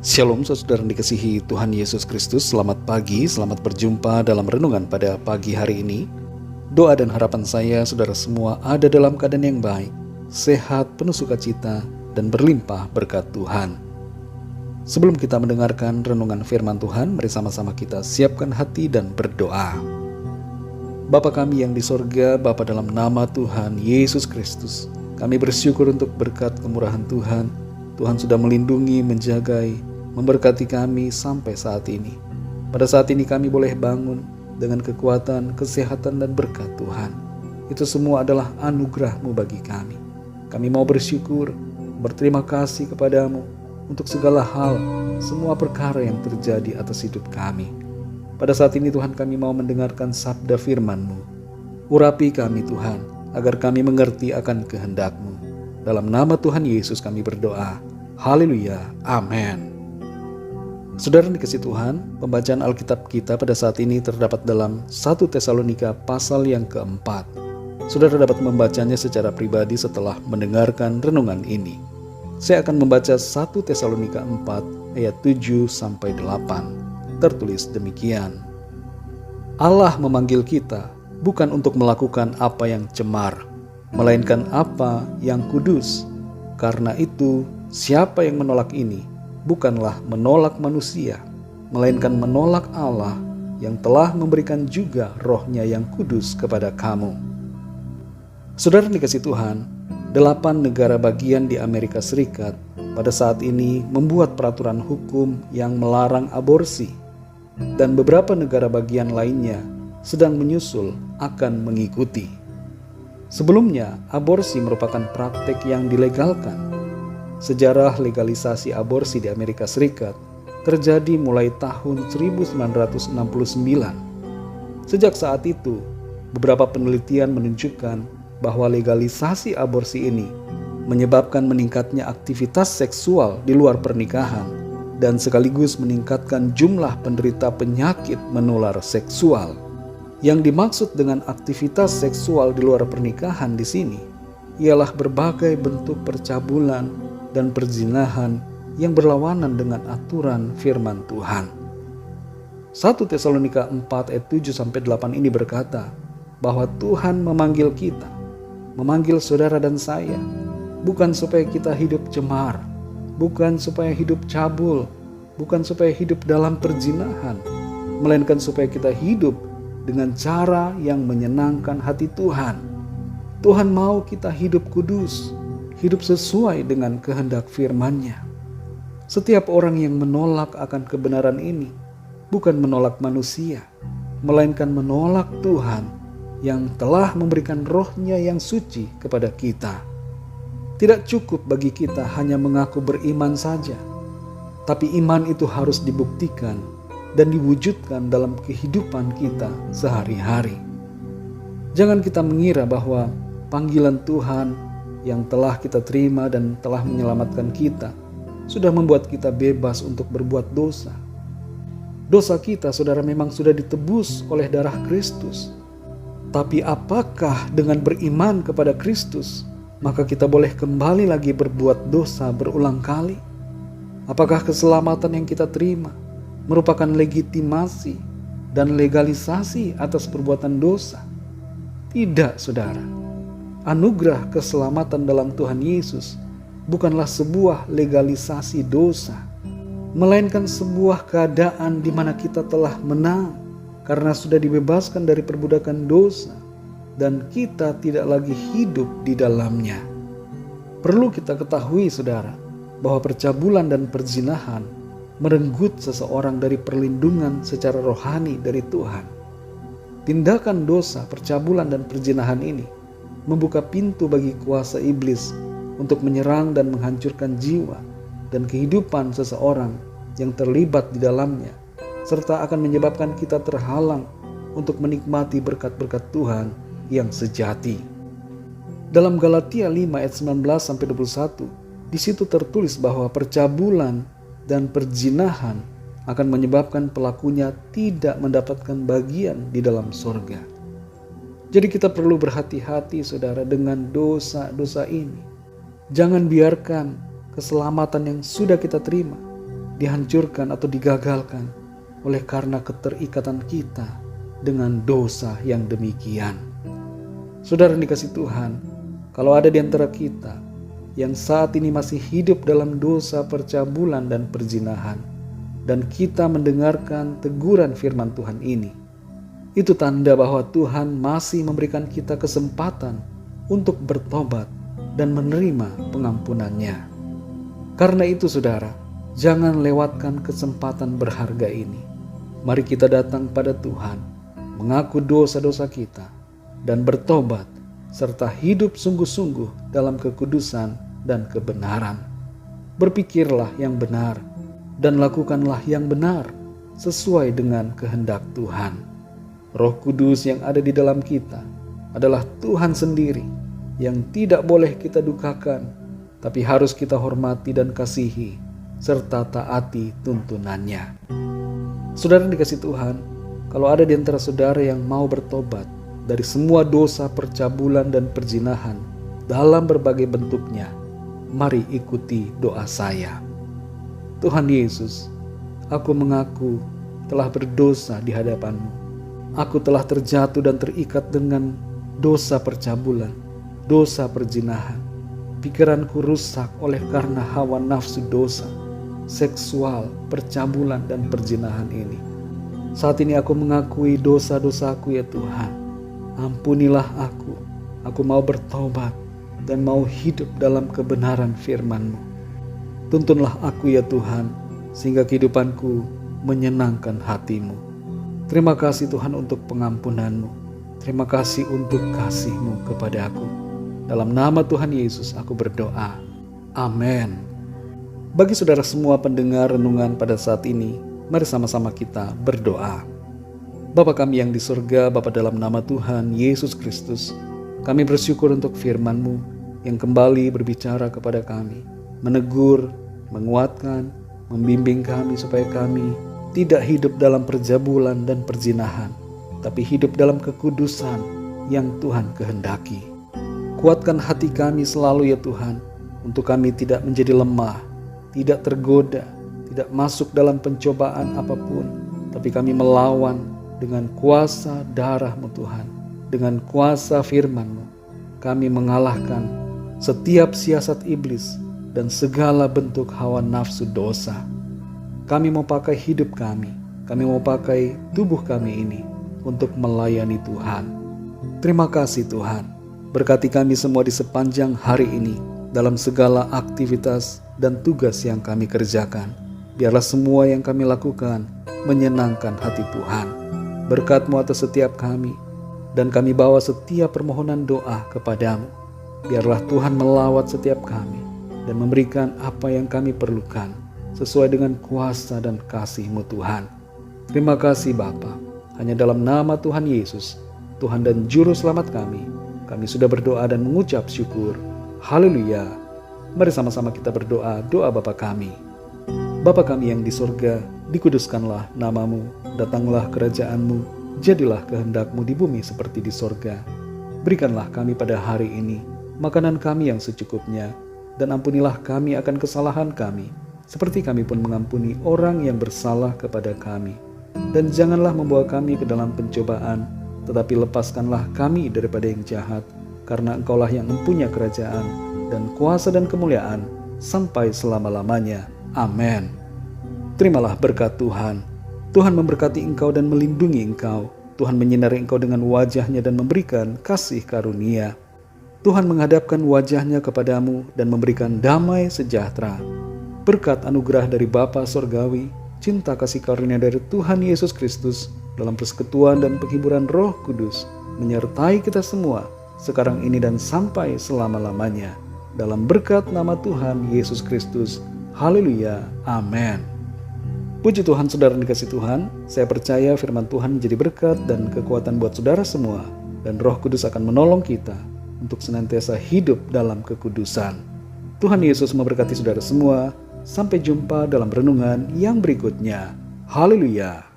Shalom saudara yang dikasihi Tuhan Yesus Kristus. Selamat pagi, selamat berjumpa dalam renungan pada pagi hari ini. Doa dan harapan saya saudara semua ada dalam keadaan yang baik, sehat, penuh sukacita, dan berlimpah berkat Tuhan. Sebelum kita mendengarkan renungan firman Tuhan, mari sama-sama kita siapkan hati dan berdoa. Bapa kami yang di sorga, Bapa dalam nama Tuhan Yesus Kristus, kami bersyukur untuk berkat kemurahan Tuhan. Tuhan sudah melindungi, menjagai, memberkati kami sampai saat ini. Pada saat ini kami boleh bangun dengan kekuatan, kesehatan, dan berkat Tuhan. Itu semua adalah anugerah-Mu bagi kami. Kami mau bersyukur, berterima kasih kepadamu untuk segala hal, semua perkara yang terjadi atas hidup kami. Pada saat ini Tuhan, kami mau mendengarkan sabda firman-Mu. Urapi kami Tuhan, agar kami mengerti akan kehendak-Mu. Dalam nama Tuhan Yesus kami berdoa. Haleluya. Amin. Saudara dikasihi Tuhan, pembacaan Alkitab kita pada saat ini terdapat dalam 1 Tesalonika pasal yang keempat. Saudara dapat membacanya secara pribadi setelah mendengarkan renungan ini. Saya akan membaca 1 Tesalonika 4 ayat 7-8. Tertulis demikian. Allah memanggil kita bukan untuk melakukan apa yang cemar, melainkan apa yang kudus. Karena itu, siapa yang menolak ini bukanlah menolak manusia, melainkan menolak Allah yang telah memberikan juga Roh-Nya yang kudus kepada kamu. Saudara dikasihi Tuhan, 8 negara bagian di Amerika Serikat pada saat ini membuat peraturan hukum yang melarang aborsi, dan beberapa negara bagian lainnya sedang menyusul akan mengikuti. Sebelumnya, aborsi merupakan praktek yang dilegalkan. Sejarah legalisasi aborsi di Amerika Serikat terjadi mulai tahun 1969. Sejak saat itu, beberapa penelitian menunjukkan bahwa legalisasi aborsi ini menyebabkan meningkatnya aktivitas seksual di luar pernikahan dan sekaligus meningkatkan jumlah penderita penyakit menular seksual. Yang dimaksud dengan aktivitas seksual di luar pernikahan di sini ialah berbagai bentuk percabulan dan perzinahan yang berlawanan dengan aturan firman Tuhan. 1 Tesalonika 4 ayat 7-8 ini berkata bahwa Tuhan memanggil kita, memanggil saudara dan saya, bukan supaya kita hidup cemar, bukan supaya hidup cabul, bukan supaya hidup dalam perzinahan, melainkan supaya kita hidup dengan cara yang menyenangkan hati Tuhan. Tuhan mau kita hidup kudus, hidup sesuai dengan kehendak firman-Nya. Setiap orang yang menolak akan kebenaran ini bukan menolak manusia, melainkan menolak Tuhan yang telah memberikan Roh-Nya yang suci kepada kita. Tidak cukup bagi kita hanya mengaku beriman saja, tapi iman itu harus dibuktikan dan diwujudkan dalam kehidupan kita sehari-hari. Jangan kita mengira bahwa panggilan Tuhan yang telah kita terima dan telah menyelamatkan kita sudah membuat kita bebas untuk berbuat dosa. Dosa kita, saudara, memang sudah ditebus oleh darah Kristus. Tapi apakah dengan beriman kepada Kristus, maka kita boleh kembali lagi berbuat dosa berulang kali? Apakah keselamatan yang kita terima merupakan legitimasi dan legalisasi atas perbuatan dosa? Tidak, saudara. Anugerah keselamatan dalam Tuhan Yesus bukanlah sebuah legalisasi dosa, melainkan sebuah keadaan di mana kita telah menang karena sudah dibebaskan dari perbudakan dosa dan kita tidak lagi hidup di dalamnya. Perlu kita ketahui, saudara, bahwa percabulan dan perzinahan merenggut seseorang dari perlindungan secara rohani dari Tuhan. Tindakan dosa, percabulan, dan perzinahan ini membuka pintu bagi kuasa iblis untuk menyerang dan menghancurkan jiwa dan kehidupan seseorang yang terlibat di dalamnya, serta akan menyebabkan kita terhalang untuk menikmati berkat-berkat Tuhan yang sejati. Dalam Galatia 5 ayat 19-21, di situ tertulis bahwa percabulan dan perzinahan akan menyebabkan pelakunya tidak mendapatkan bagian di dalam sorga. Jadi kita perlu berhati-hati, saudara, dengan dosa-dosa ini. Jangan biarkan keselamatan yang sudah kita terima dihancurkan atau digagalkan oleh karena keterikatan kita dengan dosa yang demikian. Saudara yang dikasihi Tuhan, kalau ada di antara kita yang saat ini masih hidup dalam dosa percabulan dan perzinahan, dan kita mendengarkan teguran firman Tuhan ini, itu tanda bahwa Tuhan masih memberikan kita kesempatan untuk bertobat dan menerima pengampunannya. Karena itu saudara, jangan lewatkan kesempatan berharga ini. Mari kita datang pada Tuhan, mengaku dosa-dosa kita, dan bertobat, serta hidup sungguh-sungguh dalam kekudusan dan kebenaran. Berpikirlah yang benar, dan lakukanlah yang benar, sesuai dengan kehendak Tuhan. Roh Kudus yang ada di dalam kita adalah Tuhan sendiri, yang tidak boleh kita dukakan, tapi harus kita hormati dan kasihi, serta taati tuntunannya. Saudara yang dikasihi Tuhan, kalau ada di antara saudara yang mau bertobat dari semua dosa percabulan dan perzinahan dalam berbagai bentuknya, mari ikuti doa saya. Tuhan Yesus, aku mengaku telah berdosa di hadapan-Mu. Aku telah terjatuh dan terikat dengan dosa percabulan, dosa perzinahan. Pikiranku rusak oleh karena hawa nafsu dosa, seksual, percabulan, dan perzinahan ini. Saat ini aku mengakui dosa-dosaku ya Tuhan. Ampunilah aku. Aku mau bertobat dan mau hidup dalam kebenaran firman-Mu. Tuntunlah aku ya Tuhan, sehingga kehidupanku menyenangkan hati-Mu. Terima kasih Tuhan untuk pengampunan-Mu. Terima kasih untuk kasih-Mu kepada aku. Dalam nama Tuhan Yesus aku berdoa. Amin. Bagi saudara semua pendengar renungan pada saat ini, mari sama-sama kita berdoa. Bapa kami yang di surga, Bapa dalam nama Tuhan Yesus Kristus, kami bersyukur untuk firman-Mu yang kembali berbicara kepada kami, menegur, menguatkan, membimbing kami supaya kami tidak hidup dalam percabulan dan perzinahan, tapi hidup dalam kekudusan yang Tuhan kehendaki. Kuatkan hati kami selalu ya Tuhan, untuk kami tidak menjadi lemah, tidak tergoda, tidak masuk dalam pencobaan apapun, tapi kami melawan dengan kuasa darah-Mu Tuhan, dengan kuasa firman-Mu. Kami mengalahkan setiap siasat iblis dan segala bentuk hawa nafsu dosa. Kami mau pakai hidup kami mau pakai tubuh kami ini untuk melayani Tuhan. Terima kasih Tuhan, berkati kami semua di sepanjang hari ini, dalam segala aktivitas dan tugas yang kami kerjakan. Biarlah semua yang kami lakukan menyenangkan hati Tuhan. Berkat-Mu atas setiap kami, dan kami bawa setiap permohonan doa kepadamu. Biarlah Tuhan melawat setiap kami dan memberikan apa yang kami perlukan sesuai dengan kuasa dan kasih-Mu Tuhan. Terima kasih Bapa. Hanya dalam nama Tuhan Yesus, Tuhan dan Juru Selamat kami sudah berdoa dan mengucap syukur. Haleluya. Mari sama-sama kita berdoa doa Bapa kami. Bapa kami yang di surga, dikuduskanlah nama-Mu, datanglah kerajaan-Mu, jadilah kehendak-Mu di bumi seperti di surga. Berikanlah kami pada hari ini makanan kami yang secukupnya, dan ampunilah kami akan kesalahan kami, seperti kami pun mengampuni orang yang bersalah kepada kami. Dan janganlah membawa kami ke dalam pencobaan, tetapi lepaskanlah kami daripada yang jahat, karena Engkaulah yang mempunyai kerajaan dan kuasa dan kemuliaan sampai selama-lamanya. Amin. Terimalah berkat Tuhan. Tuhan memberkati engkau dan melindungi engkau. Tuhan menyinari engkau dengan wajah-Nya dan memberikan kasih karunia. Tuhan menghadapkan wajah-Nya kepadamu dan memberikan damai sejahtera. Berkat anugerah dari Bapa Sorgawi, cinta kasih karunia dari Tuhan Yesus Kristus, dalam persekutuan dan penghiburan Roh Kudus, menyertai kita semua, sekarang ini dan sampai selama-lamanya. Dalam berkat nama Tuhan Yesus Kristus. Haleluya. Amin. Puji Tuhan saudara dikasih Tuhan, saya percaya firman Tuhan menjadi berkat dan kekuatan buat saudara semua, dan Roh Kudus akan menolong kita untuk senantiasa hidup dalam kekudusan. Tuhan Yesus memberkati saudara semua. Sampai jumpa dalam renungan yang berikutnya. Haleluya.